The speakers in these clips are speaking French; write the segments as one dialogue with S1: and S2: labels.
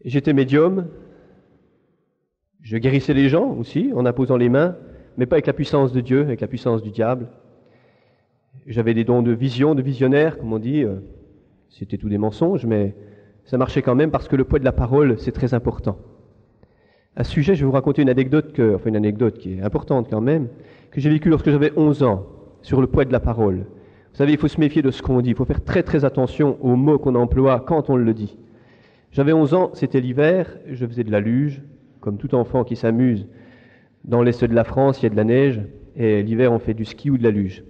S1: J'étais médium, je guérissais les gens aussi en imposant les mains, mais pas avec la puissance de Dieu, avec la puissance du diable. J'avais des dons de vision, de visionnaire, comme on dit. C'était tout des mensonges, mais ça marchait quand même parce que le poids de la parole, c'est très important. À ce sujet, je vais vous raconter une anecdote qui est importante quand même, que j'ai vécue lorsque j'avais 11 ans, sur le poids de la parole. Vous savez, il faut se méfier de ce qu'on dit, il faut faire très très attention aux mots qu'on emploie quand on le dit. J'avais 11 ans, c'était l'hiver, je faisais de la luge, comme tout enfant qui s'amuse. Dans l'est de la France, il y a de la neige, et l'hiver, on fait du ski ou de la luge.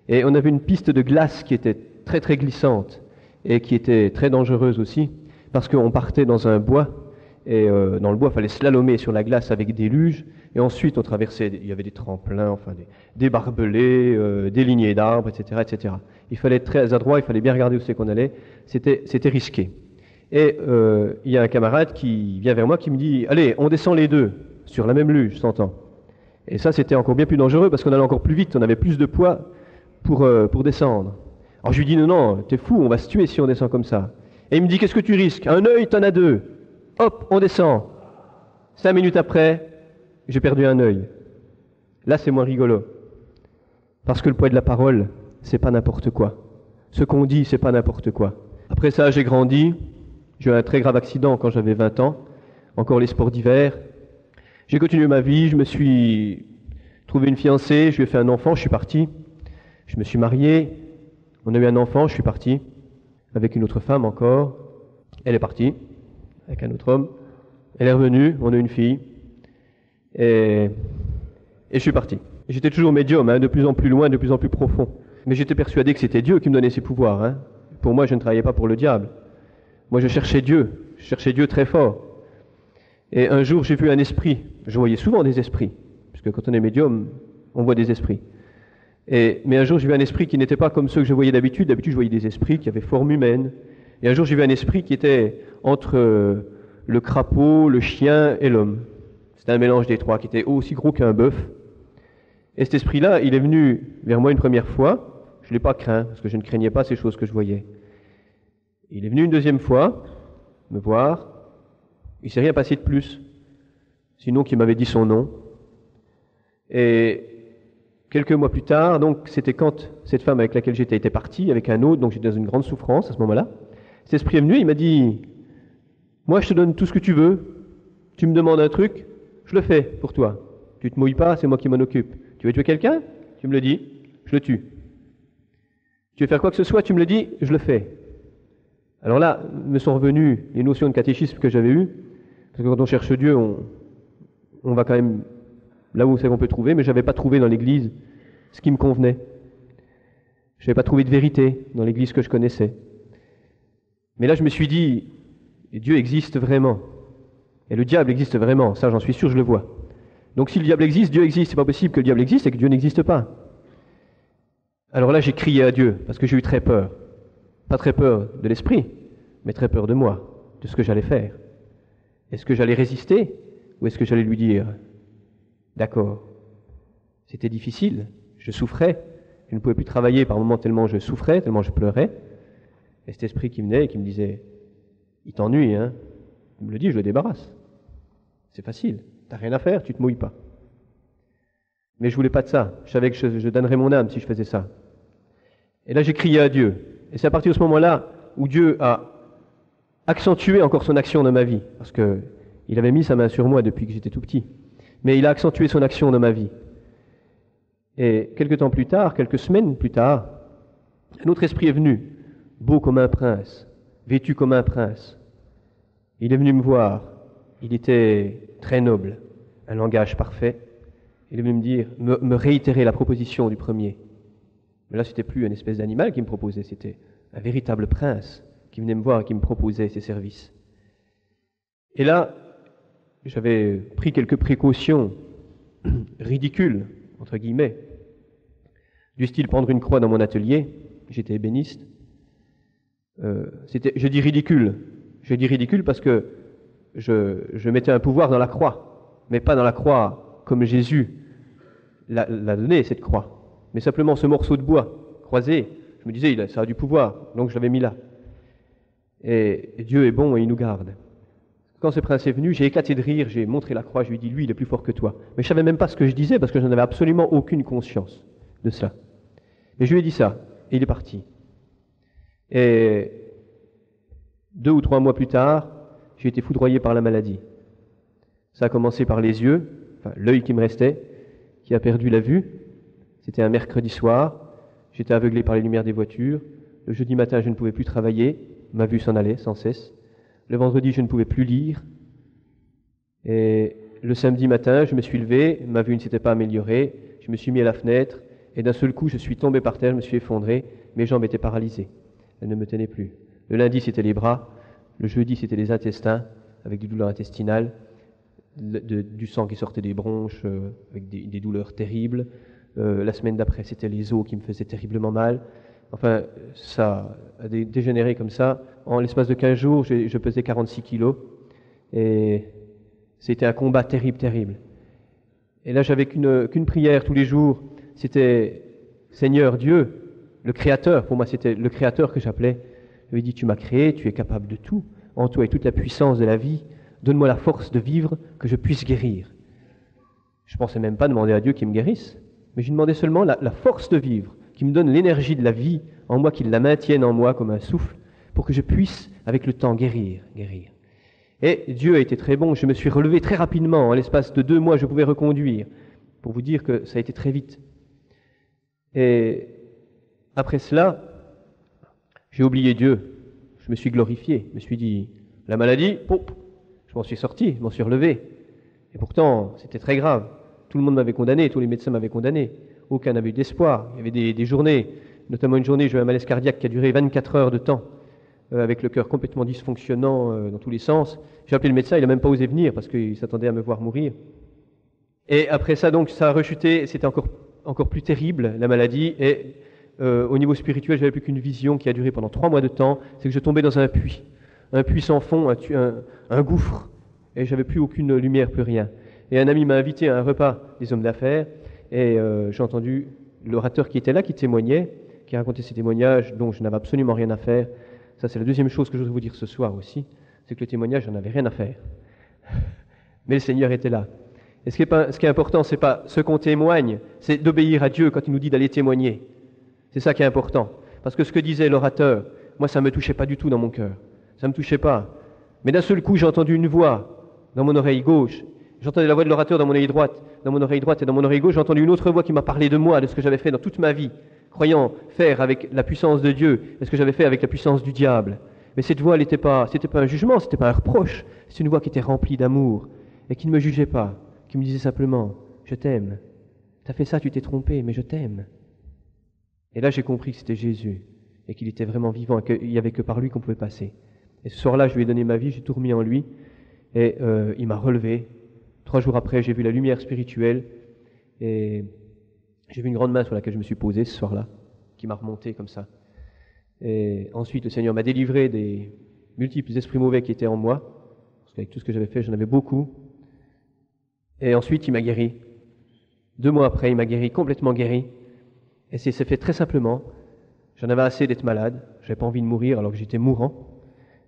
S1: Et on avait une piste de glace qui était très très glissante, et qui était très dangereuse aussi, parce qu'on partait dans un bois, et dans le bois, il fallait slalomer sur la glace avec des luges, et ensuite on traversait, il y avait des tremplins, enfin des barbelés, des lignées d'arbres, etc., etc. Il fallait être très adroit, il fallait bien regarder où c'est qu'on allait, c'était risqué. Et il y a un camarade qui vient vers moi qui me dit « Allez, on descend les deux, sur la même luge, s'entend. » Et ça, c'était encore bien plus dangereux, parce qu'on allait encore plus vite, on avait plus de poids pour descendre. Alors je lui dis « Non, t'es fou, on va se tuer si on descend comme ça. » Et il me dit « Qu'est-ce que tu risques? Un œil, t'en as deux. » Hop, on descend. 5 minutes après, j'ai perdu un œil. Là, c'est moins rigolo. Parce que le poids de la parole, c'est pas n'importe quoi. Ce qu'on dit, c'est pas n'importe quoi. Après ça, j'ai grandi. J'ai eu un très grave accident quand j'avais 20 ans. Encore les sports d'hiver. J'ai continué ma vie. Je me suis trouvé une fiancée. Je lui ai fait un enfant. Je suis parti. Je me suis marié. On a eu un enfant. Je suis parti. Avec une autre femme encore. Elle est partie. Avec un autre homme. Elle est revenue. On a eu une fille. Et je suis parti. J'étais toujours médium, de plus en plus loin, de plus en plus profond. Mais j'étais persuadé que c'était Dieu qui me donnait ses pouvoirs. Pour moi, je ne travaillais pas pour le diable. Moi, je cherchais Dieu très fort. Et un jour, j'ai vu un esprit. Je voyais souvent des esprits, puisque quand on est médium, on voit des esprits. Mais un jour, j'ai vu un esprit qui n'était pas comme ceux que je voyais d'habitude. D'habitude, je voyais des esprits qui avaient forme humaine. Et un jour, j'ai vu un esprit qui était entre le crapaud, le chien et l'homme. C'était un mélange des trois, qui était aussi gros qu'un bœuf. Et cet esprit-là, il est venu vers moi une première fois. Je ne l'ai pas craint, parce que je ne craignais pas ces choses que je voyais. Il est venu une deuxième fois, me voir. Il ne s'est rien passé de plus, sinon qu'il m'avait dit son nom. Et quelques mois plus tard, donc c'était quand cette femme avec laquelle j'étais était partie, avec un autre, donc j'étais dans une grande souffrance à ce moment-là. Cet esprit est venu, il m'a dit « Moi, je te donne tout ce que tu veux. Tu me demandes un truc, je le fais pour toi. Tu te mouilles pas, c'est moi qui m'en occupe. Tu veux tuer quelqu'un? Tu me le dis, je le tue. Tu veux faire quoi que ce soit, tu me le dis, je le fais. » Alors là, me sont revenues les notions de catéchisme que j'avais eues, parce que quand on cherche Dieu, on va quand même là où c'est qu'on peut trouver, mais je n'avais pas trouvé dans l'Église ce qui me convenait. Je n'avais pas trouvé de vérité dans l'Église que je connaissais. Mais là, je me suis dit, Dieu existe vraiment. Et le diable existe vraiment, ça j'en suis sûr, je le vois. Donc si le diable existe, Dieu existe. C'est pas possible que le diable existe et que Dieu n'existe pas. Alors là, j'ai crié à Dieu, parce que j'ai eu très peur. Pas très peur de l'esprit, mais très peur de moi, de ce que j'allais faire. Est-ce que j'allais résister, ou est-ce que j'allais lui dire « D'accord ». C'était difficile, je souffrais, je ne pouvais plus travailler par moments tellement je souffrais, tellement je pleurais. Et cet esprit qui venait et qui me disait « Il t'ennuie, hein ?» Il me le dit, je le débarrasse. C'est facile, t'as rien à faire, tu te mouilles pas. Mais je voulais pas de ça, je savais que je donnerais mon âme si je faisais ça. Et là j'ai crié à Dieu. Et c'est à partir de ce moment-là où Dieu a accentué encore son action dans ma vie, parce que il avait mis sa main sur moi depuis que j'étais tout petit. Mais il a accentué son action dans ma vie. Et quelques temps plus tard, quelques semaines plus tard, un autre esprit est venu, beau comme un prince, vêtu comme un prince. Il est venu me voir. Il était très noble, un langage parfait. Il est venu me dire, me réitérer la proposition du premier. Mais là, c'était plus une espèce d'animal qui me proposait, c'était un véritable prince qui venait me voir et qui me proposait ses services. Et là, j'avais pris quelques précautions ridicules, entre guillemets, du style prendre une croix dans mon atelier. J'étais ébéniste. Je dis ridicule parce que je mettais un pouvoir dans la croix, mais pas dans la croix comme Jésus l'a donné, cette croix. Mais simplement ce morceau de bois croisé, je me disais, ça a du pouvoir, donc je l'avais mis là. Et Dieu est bon et il nous garde. Quand ce prince est venu, j'ai éclaté de rire, j'ai montré la croix, je lui ai dit, lui, il est plus fort que toi. Mais je savais même pas ce que je disais parce que je n'en avais absolument aucune conscience de cela. Mais je lui ai dit ça, et il est parti. Et 2 ou 3 mois plus tard, j'ai été foudroyé par la maladie. Ça a commencé par les yeux, enfin l'œil qui me restait, qui a perdu la vue. C'était un mercredi soir, j'étais aveuglé par les lumières des voitures. Le jeudi matin, je ne pouvais plus travailler, ma vue s'en allait sans cesse. Le vendredi, je ne pouvais plus lire. Et le samedi matin, je me suis levé, ma vue ne s'était pas améliorée, je me suis mis à la fenêtre, et d'un seul coup, je suis tombé par terre, je me suis effondré, mes jambes étaient paralysées, elles ne me tenaient plus. Le lundi, c'était les bras, le jeudi, c'était les intestins, avec des douleurs intestinales, du sang qui sortait des bronches, avec des douleurs terribles. La semaine d'après, c'était les os qui me faisaient terriblement mal. Enfin, ça a dégénéré comme ça. En l'espace de 15 jours, je pesais 46 kilos. Et c'était un combat terrible, terrible. Et là, j'avais qu'une prière tous les jours. C'était Seigneur Dieu, le Créateur. Pour moi, c'était le Créateur que j'appelais. Je lui ai dit, tu m'as créé, tu es capable de tout. En toi est toute la puissance de la vie. Donne-moi la force de vivre, que je puisse guérir. Je ne pensais même pas demander à Dieu qu'il me guérisse. Mais je demandais seulement la force de vivre, qui me donne l'énergie de la vie en moi, qu'il la maintienne en moi comme un souffle, pour que je puisse, avec le temps, guérir. Et Dieu a été très bon, je me suis relevé très rapidement, en l'espace de 2 mois, je pouvais reconduire, pour vous dire que ça a été très vite. Et après cela, j'ai oublié Dieu, je me suis glorifié, je me suis dit, la maladie, je m'en suis sorti, je m'en suis relevé. Et pourtant, c'était très grave. Tout le monde m'avait condamné, tous les médecins m'avaient condamné. Aucun n'avait eu d'espoir. Il y avait des journées, notamment une journée, j'ai eu un malaise cardiaque qui a duré 24 heures de temps, avec le cœur complètement dysfonctionnant dans tous les sens. J'ai appelé le médecin, il n'a même pas osé venir parce qu'il s'attendait à me voir mourir. Et après ça, donc, ça a rechuté, c'était encore plus terrible, la maladie. Et au niveau spirituel, j'avais plus qu'une vision qui a duré pendant 3 mois de temps, c'est que je tombais dans un puits sans fond, un gouffre, et j'avais plus aucune lumière, plus rien. Et un ami m'a invité à un repas des hommes d'affaires, et j'ai entendu l'orateur qui était là, qui témoignait, qui racontait ses témoignages dont je n'avais absolument rien à faire. Ça, c'est la deuxième chose que je voudrais vous dire ce soir aussi, c'est que le témoignage, j'en avais rien à faire. Mais le Seigneur était là. Et ce qui est important, c'est pas ce qu'on témoigne, c'est d'obéir à Dieu quand il nous dit d'aller témoigner. C'est ça qui est important. Parce que ce que disait l'orateur, moi, ça ne me touchait pas du tout dans mon cœur. Ça ne me touchait pas. Mais d'un seul coup, j'ai entendu une voix dans mon oreille gauche. J'entendais la voix de l'orateur dans mon oreille droite. Dans mon oreille droite et dans mon oreille gauche, j'ai entendu une autre voix qui m'a parlé de moi, de ce que j'avais fait dans toute ma vie, croyant faire avec la puissance de Dieu, et ce que j'avais fait avec la puissance du diable. Mais cette voix, c'était pas un jugement, c'était pas un reproche. C'est une voix qui était remplie d'amour et qui ne me jugeait pas, qui me disait simplement, je t'aime. Tu as fait ça, tu t'es trompé, mais je t'aime. Et là, j'ai compris que c'était Jésus et qu'il était vraiment vivant et qu'il n'y avait que par lui qu'on pouvait passer. Et ce soir-là, je lui ai donné ma vie, j'ai tout remis en lui et il m'a relevé. 3 jours après, j'ai vu la lumière spirituelle et j'ai vu une grande main sur laquelle je me suis posé ce soir-là, qui m'a remonté comme ça. Et ensuite, le Seigneur m'a délivré des multiples esprits mauvais qui étaient en moi, parce qu'avec tout ce que j'avais fait, j'en avais beaucoup. Et ensuite, il m'a guéri. 2 mois après, il m'a guéri, complètement guéri. Et c'est fait très simplement. J'en avais assez d'être malade, j'avais pas envie de mourir alors que j'étais mourant.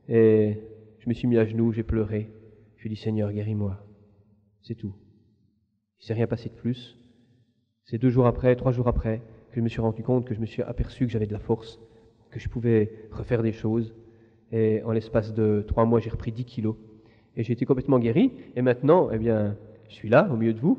S1: Et je me suis mis à genoux, j'ai pleuré. Je lui ai dit, Seigneur, guéris-moi. C'est tout. Il ne s'est rien passé de plus. C'est 2 jours après, 3 jours après, que je me suis rendu compte, que je me suis aperçu que j'avais de la force, que je pouvais refaire des choses. Et en l'espace de 3 mois, j'ai repris 10 kilos. Et j'ai été complètement guéri. Et maintenant, eh bien, je suis là, au milieu de vous.